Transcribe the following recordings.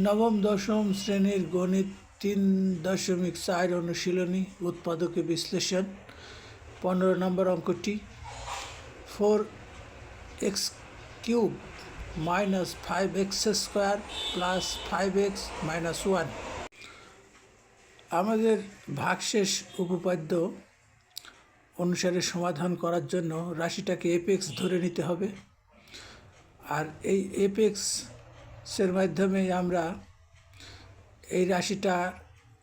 নবম দশম শ্রেণীর গণিত 3.4 অনুশীলনী উৎপাদকে বিশ্লেষণ 15 নম্বর অঙ্কটি 4x³ minus 5x² plus 5x minus 1। আমাদের ভাগশেষ উপপাদ্য অনুসারে সমাধান করার জন্য রাশিটাকে এপেক্স ধরে নিতে হবে। আর এই এপেক্সের মাধ্যমে আমরা এই রাশিটা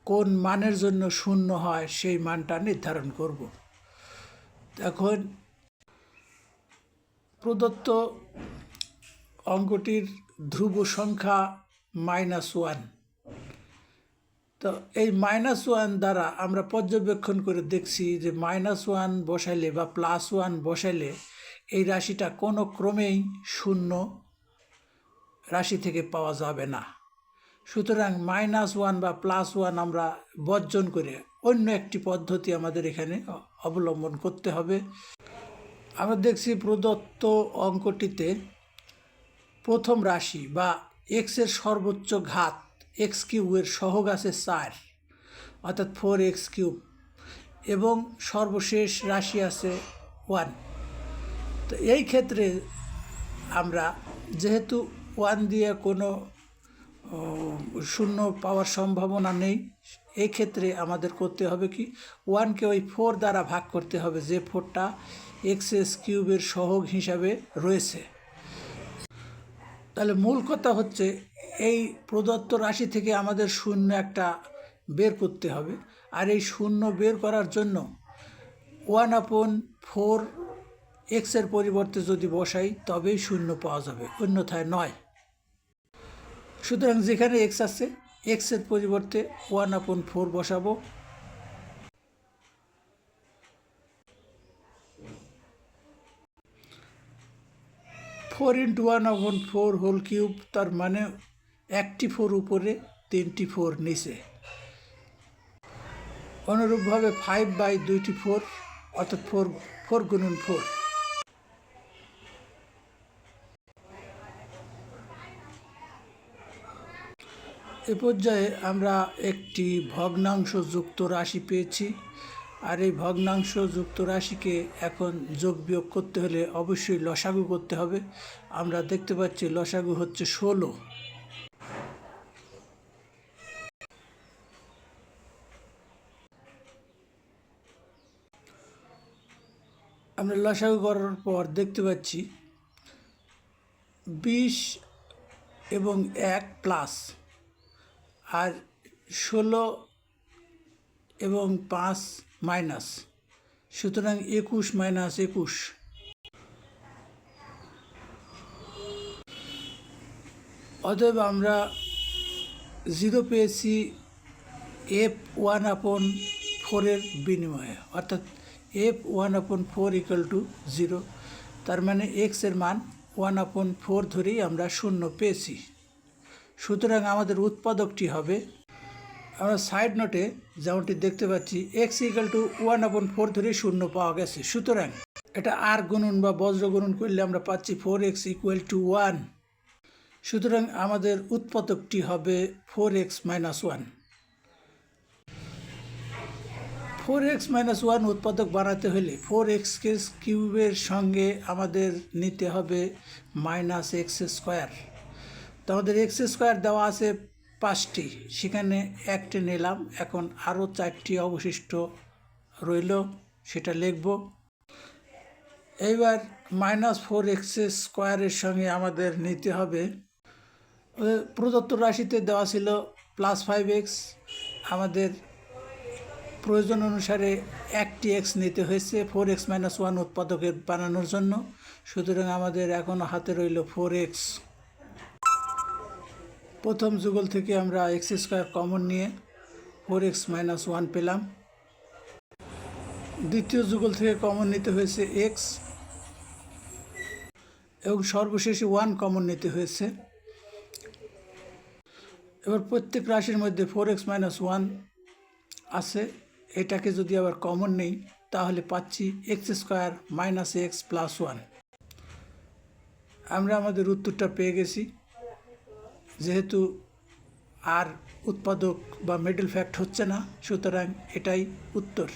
কোন মানের জন্য শূন্য হয় সেই মানটা নির্ধারণ করব। এখন প্রদত্ত অঙ্কটির ধ্রুব সংখ্যা -1। তো এই -1 দ্বারা আমরা পর্যবেক্ষণ করে দেখছি যে -1 বসাইলে বা +1 বসাইলে এই রাশিটা কোনো ক্রমেই শূন্য রাশি থেকে পাওয়া যাবে না। সুতরাং -1 বা +1 আমরা বর্জন করে অন্য একটি পদ্ধতি আমাদের এখানে অবলম্বন করতে হবে। আমরা দেখছি প্রদত্ত অঙ্কটিতে প্রথম রাশি বা এক্সের সর্বোচ্চ ঘাত x³ এর সহগ আছে 4 অর্থাৎ 4x³ এবং সর্বশেষ রাশি আছে 1। তো এই ক্ষেত্রে আমরা যেহেতু 1 দিয়ে কোনো শূন্য পাওয়ার সম্ভাবনা নেই, এই ক্ষেত্রে আমাদের করতে হবে কি 1কে ওই 4 দ্বারা ভাগ করতে হবে, যে 4টা x³ এর সহগ হিসাবে রয়েছে। তাহলে মূল কথা হচ্ছে এই প্রদত্ত রাশি থেকে আমাদের শূন্য একটা বের করতে হবে। আর এই শূন্য বের করার জন্য 1/4 এক্সের পরিবর্তে যদি বসাই তবেই শূন্য পাওয়া যাবে, অন্যথায় নয়। সুতরাং যেখানে এক্স আছে এক্সের পরিবর্তে 1/4 বসাবো। ফোর ইন্টু 1/4 হোল কিউব, তার মানে একটি 4 উপরে 3টি 4 নিচে। অনুরূপভাবে 5/2টি 4 অর্থাৎ 4 গুণন 4। এ পর্যায়ে আমরা একটি ভগ্নাংশ যুক্ত রাশি পেয়েছি। আর এই ভগ্নাংশ যুক্ত রাশিকে এখন যোগ বিয়োগ করতে হলে অবশ্যই লসাগু করতে হবে। আমরা দেখতে পাচ্ছি লসাগু হচ্ছে 16। আমরা লসাগু করার পর দেখতে পাচ্ছি 20 এবং 1 প্লাস, আর 16 এবং 5 মাইনাস, সুতরাং 21 - 21। অতএব আমরা 0 পেয়েছি f1/4 এর বিনিময়ে, অর্থাৎ f1/4 = 0। তার মানে এক্সের মান 1/4 ধরেই আমরা শূন্য পেয়েছি। সুতরাং আমাদের উৎপাদকটি হবে, আমরা সাইড নোটে যেমনটি দেখতে পাচ্ছি x = 1/4 ধরেই শূন্য পাওয়া গেছে। সুতরাং এটা আর গুণন বা বজ্র গুণন করলে আমরা পাচ্ছি 4x = 1। সুতরাং আমাদের উৎপাদকটি হবে 4x - 1। 4x - 1 উৎপাদক বানাতে হলে 4x³ এর সঙ্গে আমাদের নিতে হবে -x²। তো আমাদের x² দেওয়া আছে 5টি, সেখানে 1টি নিলাম। এখন আরও 4টি অবশিষ্ট রইল, সেটা লিখব। এইবার -4x² এর সঙ্গে আমাদের নিতে হবে, প্রদত্ত রাশিতে দেওয়া ছিল +5x, আমাদের প্রয়োজন অনুসারে একটি x নিতে হয়েছে 4x - 1 উৎপাদকের বানানোর জন্য। সুতরাং আমাদের এখন হাতে রইল 4x। প্রথম যুগল থেকে আমরা x² কমন নিয়ে 4x - 1 পেলাম। দ্বিতীয় যুগল থেকে কমন নিতে হয়েছে x এবং সর্বশেষে 1 কমন নিতে হয়েছে। এবার প্রত্যেক রাশির মধ্যে 4x - 1 আছে, এটাকে যদি আবার কমন নেই তাহলে পাচ্ছি x² - x + 1। আমরা আমাদের উত্তরটা পেয়ে গেছি। যেহেতু আর উৎপাদক বা মিডল ফ্যাক্ট হচ্ছে না, সুতরাং এটাই উত্তর।